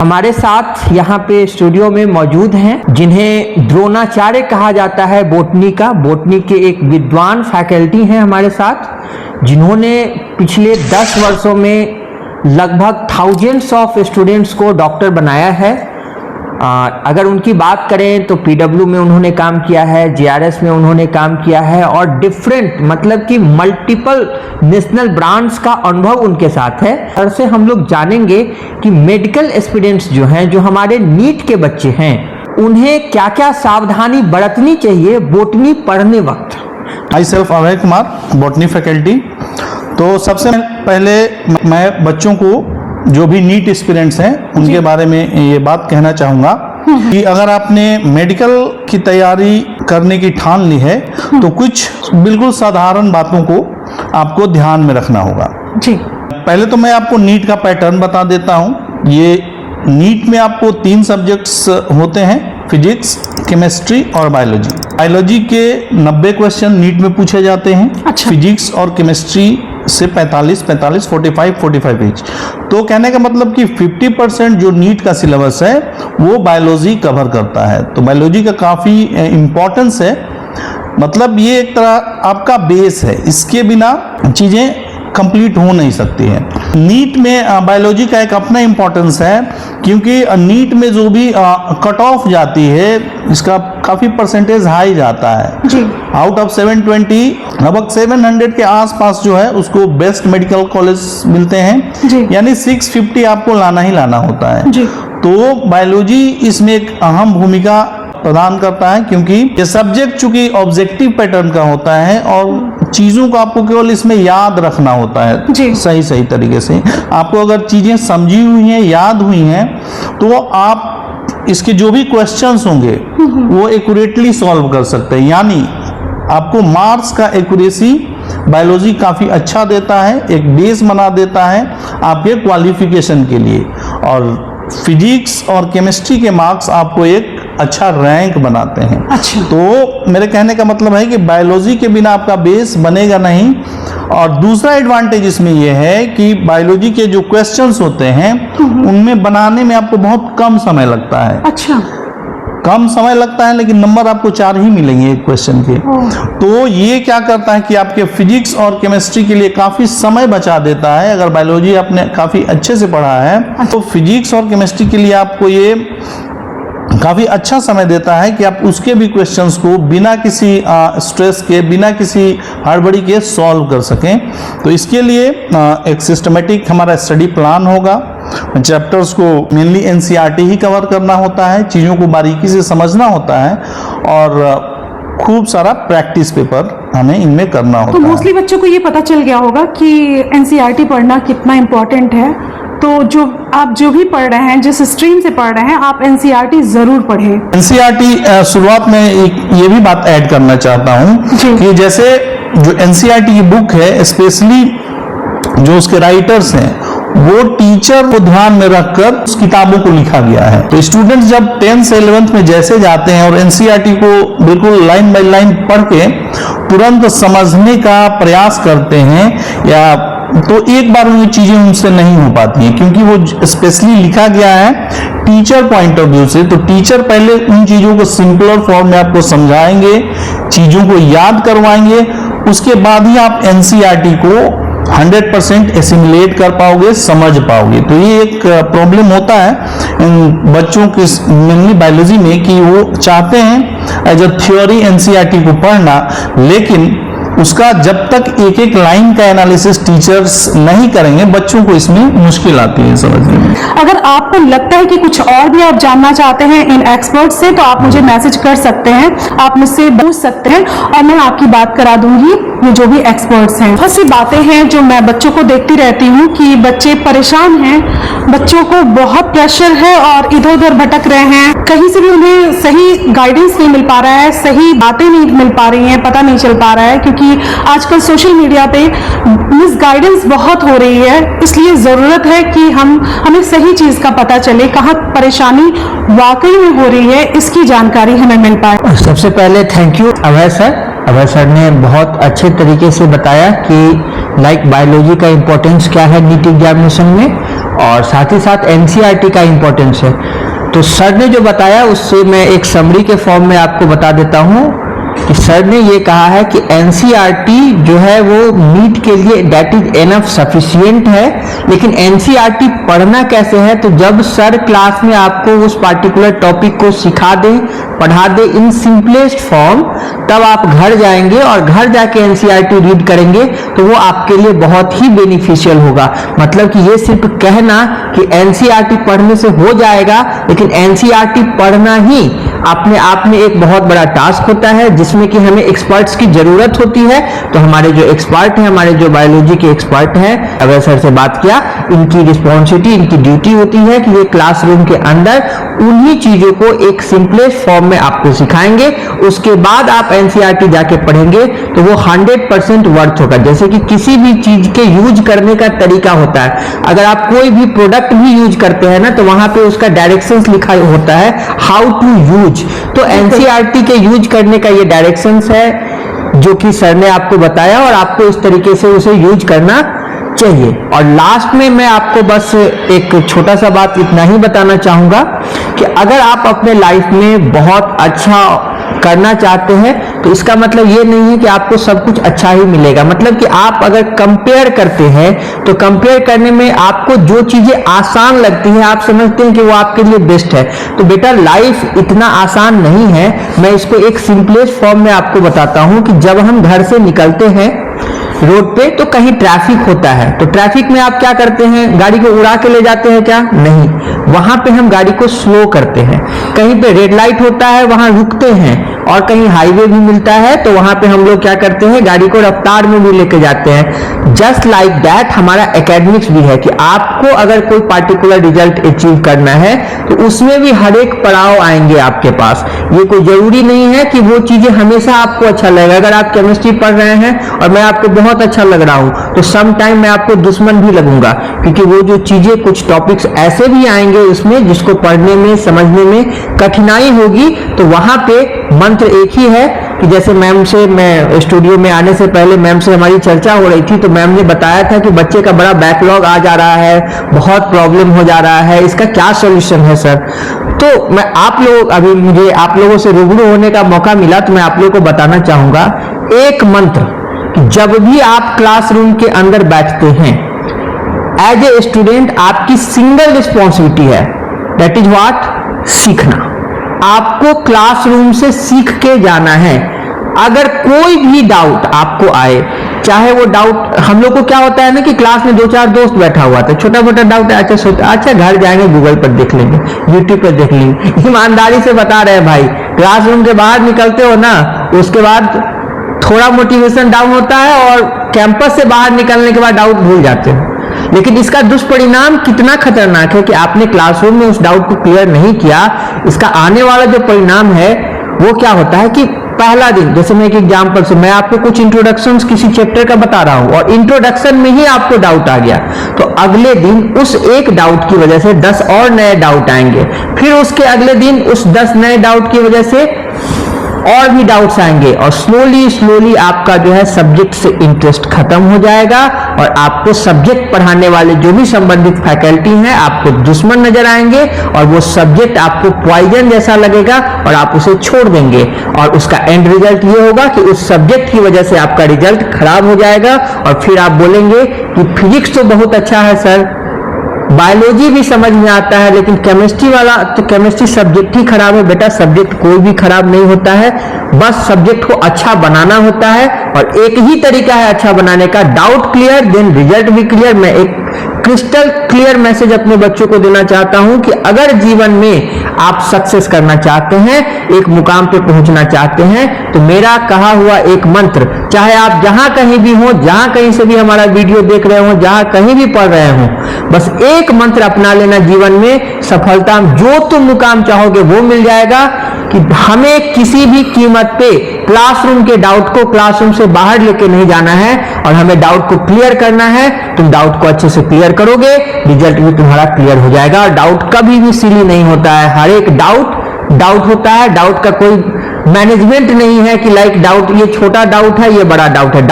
हमारे साथ यहाँ पे स्टूडियो में मौजूद हैं जिन्हें द्रोणाचार्य कहा जाता है बोटनी का। बोटनी के एक विद्वान फैकल्टी हैं हमारे साथ, जिन्होंने पिछले 10 वर्षों में लगभग थाउजेंड्स ऑफ स्टूडेंट्स को डॉक्टर बनाया है। अगर उनकी बात करें तो पीडब्ल्यू में उन्होंने काम किया है, जेआरएस में उन्होंने काम किया है और डिफरेंट मतलब कि मल्टीपल नेशनल ब्रांड्स का अनुभव उनके साथ है। और से हम लोग जानेंगे कि मेडिकल एस्पिरेंट्स जो हैं, जो हमारे नीट के बच्चे हैं, उन्हें क्या क्या सावधानी बरतनी चाहिए बोटनी पढ़ने वक्त। My self Abhay Kumar, botany faculty. तो सबसे पहले मैं बच्चों को जो भी नीट एस्पिरेंट्स हैं उनके बारे में ये बात कहना चाहूँगा कि अगर आपने मेडिकल की तैयारी करने की ठान ली है तो कुछ बिल्कुल साधारण बातों को आपको ध्यान में रखना होगा जी। पहले तो मैं आपको नीट का पैटर्न बता देता हूँ। ये नीट में आपको 3 सब्जेक्ट्स होते हैं, फिजिक्स, केमिस्ट्री और बायोलॉजी। बायोलॉजी के 90 क्वेश्चन नीट में पूछे जाते हैं। अच्छा। फिजिक्स और केमिस्ट्री से 45, 45 ईच। तो कहने का मतलब कि 50% जो नीट का सिलेबस है वो बायोलॉजी कवर करता है। तो बायोलॉजी का काफ़ी इम्पोर्टेंस है, मतलब ये एक तरह आपका बेस है, इसके बिना चीज़ें कंप्लीट हो नहीं सकती है। नीट में बायोलॉजी का एक अपना इम्पोर्टेंस है, क्योंकि नीट में जो भी कट ऑफ जाती है इसका काफ़ी परसेंटेज हाई जाता है जी। आउट ऑफ 720 लगभग 700 के आसपास जो है उसको बेस्ट मेडिकल कॉलेज मिलते हैं, यानी 650 आपको लाना ही लाना होता है जी। तो बायोलॉजी इसमें एक अहम भूमिका प्रदान करता है, क्योंकि ये सब्जेक्ट चूंकि ऑब्जेक्टिव पैटर्न का होता है और चीज़ों को आपको केवल इसमें याद रखना होता है सही तरीके से। आपको अगर चीज़ें समझी हुई हैं, याद हुई हैं, तो आप इसके जो भी क्वेश्चंस होंगे वो एक्यूरेटली सॉल्व कर सकते हैं। यानी आपको मार्क्स का एक्यूरेसी बायोलॉजी काफ़ी अच्छा देता है, एक बेस बना देता है आपके क्वालिफिकेशन के लिए। और फिजिक्स और केमिस्ट्री के मार्क्स आपको एक अच्छा रैंक बनाते हैं। अच्छा। तो मेरे कहने का मतलब है कि बायोलॉजी के बिना आपका बेस बनेगा नहीं। और दूसरा एडवांटेज इसमें यह है कि बायोलॉजी के जो क्वेश्चंस होते हैं उनमें बनाने में आपको बहुत कम समय लगता है। अच्छा। कम समय लगता है लेकिन नंबर आपको 4 ही मिलेंगे एक क्वेश्चन के। तो ये क्या करता है कि आपके फिजिक्स और केमिस्ट्री के लिए काफ़ी समय बचा देता है। अगर बायोलॉजी आपने काफ़ी अच्छे से पढ़ा है तो फिजिक्स और केमिस्ट्री के लिए आपको ये काफ़ी अच्छा समय देता है कि आप उसके भी क्वेश्चंस को बिना किसी स्ट्रेस के, बिना किसी हड़बड़ी के सॉल्व कर सकें। तो इसके लिए एक सिस्टमेटिक हमारा स्टडी प्लान होगा। चैप्टर्स को मेनली एनसीईआरटी ही कवर करना होता है, चीज़ों को बारीकी से समझना होता है और खूब सारा प्रैक्टिस पेपर हमें इनमें करना होता है। तो मोस्टली बच्चों को ये पता चल गया होगा कि एनसीईआरटी पढ़ना कितना इम्पोर्टेंट है। तो जो आप जो भी पढ़ रहे हैं, जिस स्ट्रीम से पढ़ रहे हैं, आप एनसीईआरटी जरूर पढ़ें। एनसीईआरटी शुरुआत में ये भी बात ऐड करना चाहता हूँ कि जैसे जो एनसीईआरटी की बुक है, स्पेशली जो उसके राइटर्स हैं वो टीचर को ध्यान में रखकर उस किताबों को लिखा गया है। तो स्टूडेंट्स जब 10th से 11th में जैसे जाते हैं और एनसीईआरटी को बिल्कुल लाइन बाय लाइन पढ़ के तुरंत समझने का प्रयास करते हैं, या तो एक बार वो चीजें उनसे नहीं हो पाती हैं, क्योंकि वो स्पेशली लिखा गया है टीचर पॉइंट ऑफ व्यू से। तो टीचर पहले उन चीजों को सिंपलर फॉर्म में आपको समझाएंगे, चीजों को याद करवाएंगे, उसके बाद ही आप एनसीईआरटी को 100% एसिमिलेट कर पाओगे, समझ पाओगे। तो ये एक प्रॉब्लम होता है इन बच्चों के मेनली बायोलॉजी में कि वो चाहते हैं एज अ थ्योरी एनसीईआरटी को पढ़ना, लेकिन उसका जब तक एक एक लाइन का एनालिसिस टीचर्स नहीं करेंगे, बच्चों को इसमें मुश्किल आती है समझने में। अगर आपको लगता है कि कुछ और भी आप जानना चाहते हैं इन एक्सपर्ट से, तो आप मुझे मैसेज कर सकते हैं, आप मुझसे पूछ सकते हैं और मैं आपकी बात करा दूंगी ये जो भी एक्सपर्ट्स हैं। बहुत सी बातें हैं जो मैं बच्चों को देखती रहती हूँ कि बच्चे परेशान हैं, बच्चों को बहुत प्रेशर है और इधर उधर भटक रहे हैं, कहीं से भी उन्हें सही गाइडेंस नहीं मिल पा रहा है, सही बातें नहीं मिल पा रही हैं, पता नहीं चल पा रहा है, क्योंकि आजकल सोशल मीडिया पे मिसगाइडेंस बहुत हो रही है। इसलिए जरूरत है कि हमें सही चीज का पता चले, कहाँ परेशानी वाकई में हो रही है, इसकी जानकारी हमें मिल पाए। सबसे पहले thank you Abhay sir Abhay sir ने बहुत अच्छे तरीके से बताया कि लाइक बायोलॉजी का इम्पोर्टेंस क्या है नीट एग्जामिनेशन में, और साथ ही साथ एनसीईआरटी का इम्पोर्टेंस है। तो सर ने जो बताया उससे मैं एक समरी के फॉर्म में आपको बता देता हूँ कि सर ने ये कहा है कि एनसीईआरटी जो है वो नीट के लिए दैट इज एनफ सफिशिएंट है, लेकिन एनसीईआरटी पढ़ना कैसे है, तो जब सर क्लास में आपको उस पार्टिकुलर टॉपिक को सिखा दे, पढ़ा दे इन सिंपलेस्ट फॉर्म, तब आप घर जाएंगे और घर जाके एनसीईआरटी रीड करेंगे तो वो आपके लिए बहुत ही बेनिफिशियल होगा। मतलब कि ये सिर्फ कहना कि एनसीईआरटी पढ़ने से हो जाएगा, लेकिन एनसीईआरटी पढ़ना ही अपने आप में एक बहुत बड़ा टास्क होता है जिसमें कि हमें एक्सपर्ट्स की जरूरत होती है। तो हमारे जो एक्सपर्ट हैं, हमारे जो बायोलॉजी के एक्सपर्ट हैं, अभय सर से बात किया, इनकी रिस्पॉन्सिबिलिटी, इनकी ड्यूटी होती है कि ये क्लासरूम के अंदर उन्हीं चीजों को एक सिंपलेस्ट फॉर्म में आपको सिखाएंगे। उसके बाद आप एनसीईआरटी जाके पढ़ेंगे तो वो 100% वर्थ होगा। जैसे कि किसी भी चीज के यूज करने का तरीका होता है, अगर आप कोई भी प्रोडक्ट भी यूज करते हैं ना तो वहां पे उसका डायरेक्शंस लिखा होता है हाउ टू यूज। तो एनसीईआरटी के यूज करने का ये डायरेक्शंस है जो कि सर ने आपको बताया और आपको इस तरीके से उसे यूज करना चाहिए। और लास्ट में मैं आपको बस एक छोटा सा बात इतना ही बताना चाहूंगा कि अगर आप अपने लाइफ में बहुत अच्छा करना चाहते हैं तो इसका मतलब ये नहीं है कि आपको सब कुछ अच्छा ही मिलेगा। मतलब कि आप अगर कंपेयर करते हैं तो कंपेयर करने में आपको जो चीजें आसान लगती हैं आप समझते हैं कि वो आपके लिए बेस्ट है। तो बेटा लाइफ इतना आसान नहीं है। मैं इसको एक सिंपलेस्ट फॉर्म में आपको बताता हूं कि जब हम घर से निकलते हैं रोड पे तो कहीं ट्रैफिक होता है, तो ट्रैफिक में आप क्या करते हैं, गाड़ी को उड़ा के ले जाते हैं क्या? नहीं, वहां पे हम गाड़ी को स्लो करते हैं। कहीं पे रेड लाइट होता है वहां रुकते हैं, और कहीं हाईवे भी मिलता है तो वहां पे हम लोग क्या करते हैं, गाड़ी को रफ्तार में भी लेके जाते हैं। जस्ट लाइक दैट हमारा एकेडमिक्स भी है कि आपको अगर कोई पार्टिकुलर रिजल्ट अचीव करना है तो उसमें भी हर एक पड़ाव आएंगे आपके पास। ये कोई जरूरी नहीं है कि वो चीजें हमेशा आपको अच्छा लगेगा। अगर आप केमिस्ट्री पढ़ रहे हैं और मैं आपको बहुत अच्छा लग रहा हूं तो सम टाइम मैं आपको दुश्मन भी लगूंगा, क्योंकि वो जो चीजें कुछ टॉपिक्स ऐसे भी आएंगे उसमें जिसको पढ़ने में समझने में कठिनाई होगी। तो वहां पे मंत्र एक ही है कि जैसे मैम से, मैं स्टूडियो में आने से पहले मैम से हमारी चर्चा हो रही थी तो मैम ने बताया था कि बच्चे का बड़ा बैकलॉग आ जा रहा है, बहुत प्रॉब्लम हो जा रहा है, इसका क्या सॉल्यूशन है सर? तो मैं आप लोग, अभी मुझे आप लोगों से रूबरू होने का मौका मिला तो मैं आप लोगों को बताना चाहूंगा एक मंत्र कि जब भी आप क्लासरूम के अंदर बैठते हैं एज ए स्टूडेंट आपकी सिंगल रिस्पॉन्सिबिलिटी है, दैट इज व्हाट, सीखना। आपको क्लासरूम से सीख के जाना है। अगर कोई भी डाउट आपको आए, चाहे वो डाउट, हम लोग को क्या होता है ना कि क्लास में 2-4 दोस्त बैठा हुआ था, छोटा मोटा डाउट है, अच्छा घर जाएंगे गूगल पर देख लेंगे, यूट्यूब पर देख लेंगे। ईमानदारी से बता रहे हैं भाई, क्लासरूम के बाहर निकलते हो ना उसके बाद थोड़ा मोटिवेशन डाउन होता है और कैंपस से बाहर निकलने के बाद डाउट भूल जाते हो। लेकिन इसका दुष्परिणाम कितना खतरनाक है कि आपने क्लासरूम में उस डाउट को क्लियर नहीं किया। इसका आने वाला जो परिणाम है वो क्या होता है कि पहला दिन, जैसे मैं एक एग्जांपल से, मैं आपको कुछ इंट्रोडक्शंस किसी चैप्टर का बता रहा हूं और इंट्रोडक्शन में ही आपको डाउट आ गया तो अगले दिन उस एक डाउट की वजह से 10 और नए डाउट आएंगे, फिर उसके अगले दिन उस 10 नए डाउट की वजह से और भी डाउट्स आएंगे और स्लोली आपका जो है सब्जेक्ट से इंटरेस्ट खत्म हो जाएगा और आपको सब्जेक्ट पढ़ाने वाले जो भी संबंधित फैकल्टी हैं आपको दुश्मन नजर आएंगे और वो सब्जेक्ट आपको पॉइजन जैसा लगेगा और आप उसे छोड़ देंगे और उसका एंड रिजल्ट ये होगा कि उस सब्जेक्ट की वजह से आपका रिजल्ट खराब हो जाएगा और फिर आप बोलेंगे कि फिजिक्स तो बहुत अच्छा है सर, बायोलॉजी भी समझ में आता है, लेकिन केमिस्ट्री वाला तो केमिस्ट्री सब्जेक्ट ही खराब है। बेटा सब्जेक्ट कोई भी खराब नहीं होता है, बस सब्जेक्ट को अच्छा बनाना होता है और एक ही तरीका है अच्छा बनाने का, डाउट क्लियर देन रिजल्ट भी क्लियर। मैं एक क्रिस्टल क्लियर मैसेज अपने बच्चों को देना चाहता हूं कि अगर जीवन में आप सक्सेस करना चाहते हैं, एक मुकाम पे पहुंचना चाहते हैं, तो मेरा कहा हुआ एक मंत्र, चाहे आप जहां कहीं भी हो, जहां कहीं से भी हमारा वीडियो देख रहे हो, जहां कहीं भी पढ़ रहे हो, बस एक मंत्र अपना लेना जीवन में, सफलता जो तुम मुकाम चाहोगे वो मिल जाएगा। कि हमें किसी भी कीमत पे क्लासरूम के डाउट को क्लासरूम से बाहर लेके नहीं जाना है और हमें डाउट को क्लियर करना है। तुम डाउट को अच्छे से क्लियर करोगे, रिजल्ट भी तुम्हारा क्लियर हो जाएगा। और डाउट कभी भी सिली नहीं होता है, हर एक डाउट होता है, डाउट का कोई मैनेजमेंट नहीं है कि लाइक डाउट, ये छोटा डाउट है, ये बड़ा डाउट है।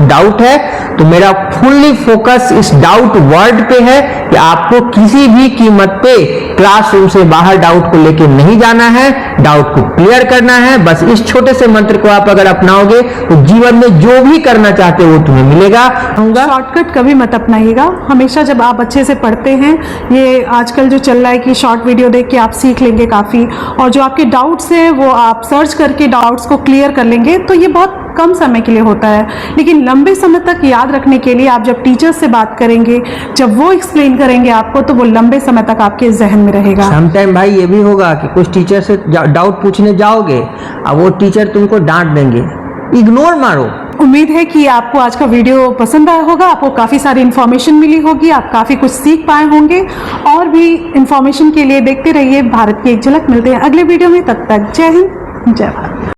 डाउट है तो मेरा फुल्ली फोकस इस डाउट वर्ड पे है कि आपको किसी भी कीमत पे क्लासरूम से बाहर डाउट को लेके नहीं जाना है, डाउट को क्लियर करना है। बस इस छोटे से मंत्र को आप अगर अपनाओगे तो जीवन में जो भी करना चाहते हो वो तुम्हें मिलेगा। शॉर्टकट कभी मत अपनाइएगा। हमेशा जब आप अच्छे से पढ़ते हैं, ये आजकल जो चल रहा है कि शॉर्ट वीडियो देख के आप सीख लेंगे काफ़ी, और जो आपके डाउट्स हैं वो आप सर्च करके डाउट्स को क्लियर कर लेंगे, तो ये बहुत कम समय के लिए होता है। लेकिन लंबे समय तक याद रखने के लिए आप जब टीचर से बात करेंगे, जब वो एक्सप्लेन करेंगे आपको, तो वो लंबे समय तक आपके जहन में रहेगा। समटाइम भाई ये भी होगा कि कुछ टीचर से डाउट पूछने जाओगे और वो टीचर तुमको डांट देंगे, इग्नोर मारो। उम्मीद है कि आपको आज का वीडियो पसंद आया होगा, आपको काफ़ी सारी इन्फॉर्मेशन मिली होगी, आप काफ़ी कुछ सीख पाए होंगे। और भी इन्फॉर्मेशन के लिए देखते रहिए भारत की एक झलक। मिलते हैं अगले वीडियो में, तब तक जय हिंद, जय भारत।